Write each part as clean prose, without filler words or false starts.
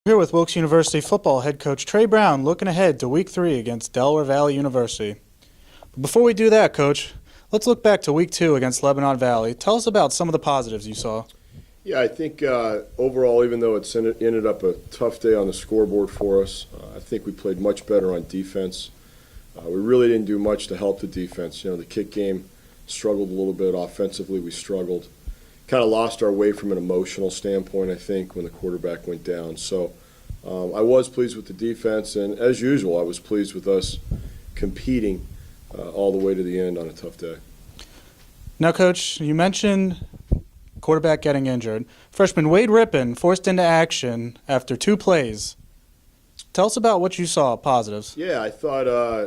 Here with Wilkes University football head coach Trey Brown looking ahead to Week 3 against Delaware Valley University. But before we do that, Coach, let's look back to Week 2 against Lebanon Valley. Tell us about some of the positives you saw. Yeah, I think overall, even though it's ended up a tough day on the scoreboard for us, I think we played much better on defense. We really didn't do much to help the defense. The kick game struggled a little bit. Offensively, we struggled. Kind of lost our way from an emotional standpoint, I think, when the quarterback went down. So I was pleased with the defense, and as usual, I was pleased with us competing all the way to the end on a tough day. Now, Coach, you mentioned quarterback getting injured. Freshman Wade Ripon forced into action after 2 plays. Tell us about what you saw, positives. Yeah, I thought,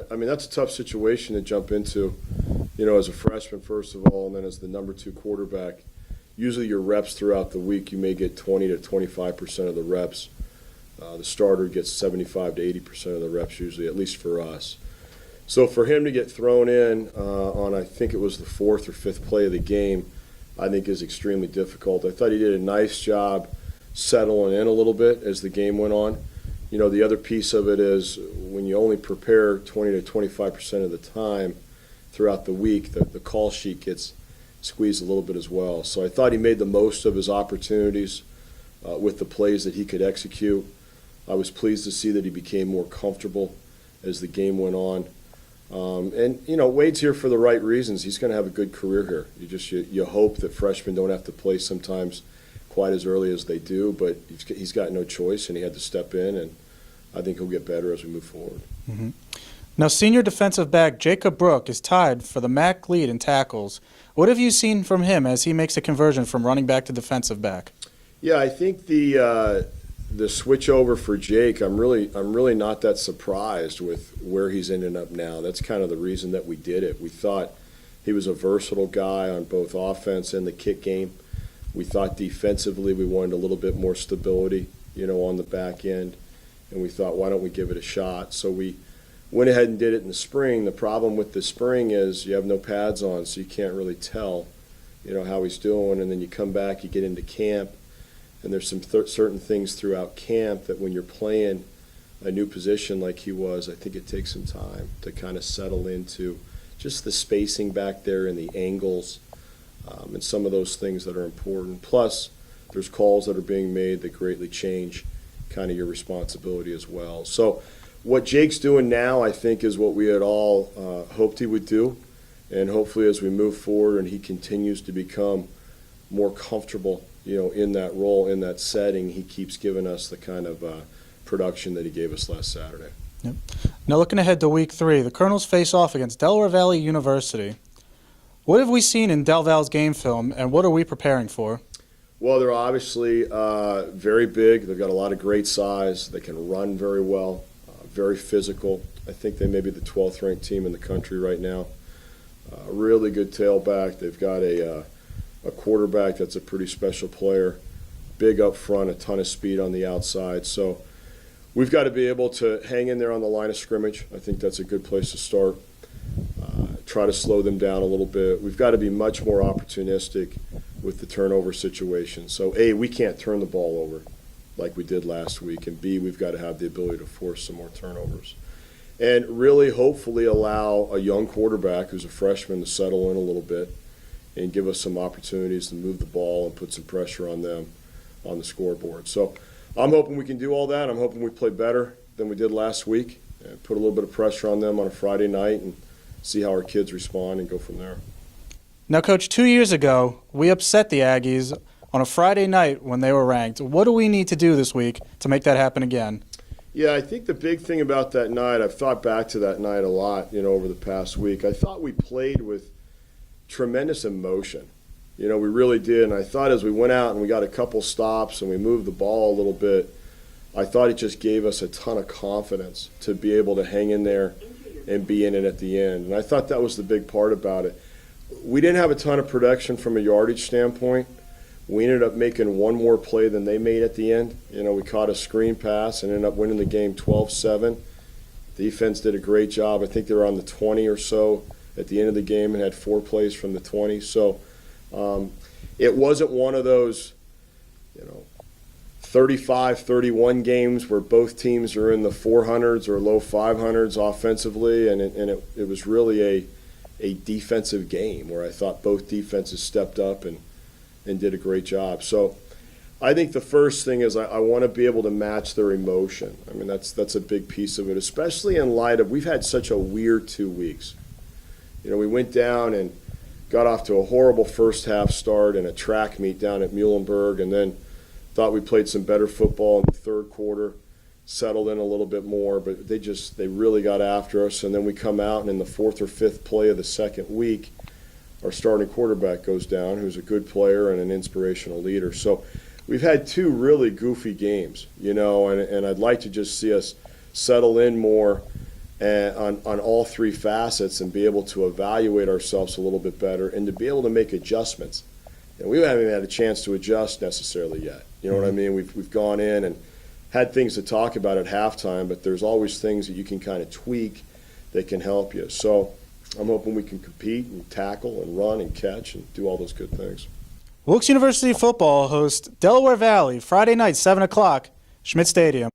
that's a tough situation to jump into, as a freshman, first of all, and then as the number 2 quarterback. Usually your reps throughout the week, you may get 20 to 25% of the reps. The starter gets 75 to 80% of the reps usually, at least for us. So for him to get thrown in on, I think it was the 4th or 5th play of the game, I think is extremely difficult. I thought he did a nice job settling in a little bit as the game went on. The other piece of it is when you only prepare 20 to 25% of the time throughout the week, the call sheet gets squeezed a little bit as well. So I thought he made the most of his opportunities with the plays that he could execute. I was pleased to see that he became more comfortable as the game went on. Wade's here for the right reasons. He's going to have a good career here. You hope that freshmen don't have to play sometimes quite as early as they do, but he's got no choice, and he had to step in, and I think he'll get better as we move forward. Mm-hmm. Now, senior defensive back Jacob Brooke is tied for the MAC lead in tackles. What have you seen from him as he makes a conversion from running back to defensive back? Yeah, I think the switch over for Jake, I'm really not that surprised with where he's ended up now. That's kind of the reason that we did it. We thought he was a versatile guy on both offense and the kick game. We thought defensively we wanted a little bit more stability, on the back end, and we thought, why don't we give it a shot? So we went ahead and did it in the spring. The problem with the spring is you have no pads on, so you can't really tell, how he's doing. And then you come back, you get into camp, and there's some certain things throughout camp that when you're playing a new position like he was, I think it takes some time to kind of settle into just the spacing back there and the angles and some of those things that are important. Plus, there's calls that are being made that greatly change kind of your responsibility as well. So what Jake's doing now, I think, is what we had all hoped he would do. And hopefully as we move forward and he continues to become more comfortable, in that role, in that setting, he keeps giving us the kind of production that he gave us last Saturday. Yep. Now looking ahead to Week 3, the Colonels face off against Delaware Valley University. What have we seen in Del Val's game film, and what are we preparing for? Well, they're obviously very big. They've got a lot of great size. They can run very well. Very physical. I think they may be the 12th ranked team in the country right now. Really good tailback. They've got a quarterback that's a pretty special player. Big up front, a ton of speed on the outside. So we've got to be able to hang in there on the line of scrimmage. I think that's a good place to start. Try to slow them down a little bit. We've got to be much more opportunistic with the turnover situation. So A, we can't turn the ball over like we did last week, and B, we've got to have the ability to force some more turnovers. And really, hopefully, allow a young quarterback who's a freshman to settle in a little bit and give us some opportunities to move the ball and put some pressure on them on the scoreboard. So I'm hoping we can do all that. I'm hoping we play better than we did last week and put a little bit of pressure on them on a Friday night and see how our kids respond and go from there. Now, Coach, 2 years ago, we upset the Aggies on a Friday night when they were ranked. What do we need to do this week to make that happen again? Yeah, I think the big thing about that night, I've thought back to that night a lot, over the past week. I thought we played with tremendous emotion. We really did. And I thought as we went out and we got a couple stops and we moved the ball a little bit, I thought it just gave us a ton of confidence to be able to hang in there and be in it at the end. And I thought that was the big part about it. We didn't have a ton of production from a yardage standpoint. We ended up making one more play than they made at the end. We caught a screen pass and ended up winning the game 12-7. Defense did a great job. I think they were on the 20 or so at the end of the game and had 4 plays from the 20. So it wasn't one of those, 35-31 games where both teams are in the 400s or low 500s offensively, and it was really a defensive game where I thought both defenses stepped up and did a great job. So I think the first thing is I want to be able to match their emotion. I mean, that's a big piece of it, especially in light of we've had such a weird 2 weeks. You know, we went down and got off to a horrible first half start in a track meet down at Muhlenberg, and then thought we played some better football in the third quarter, settled in a little bit more, but they really got after us. And then we come out, and in the fourth or fifth play of the second week, our starting quarterback goes down, who's a good player and an inspirational leader. So we've had 2 really goofy games, you know, and I'd like to just see us settle in more on all 3 facets and be able to evaluate ourselves a little bit better and to be able to make adjustments. And we haven't had a chance to adjust necessarily yet. You know what I mean? We've gone in and had things to talk about at halftime, but there's always things that you can kind of tweak that can help you. So I'm hoping we can compete and tackle and run and catch and do all those good things. Wilkes University football hosts Delaware Valley Friday night, 7 o'clock, Schmidt Stadium.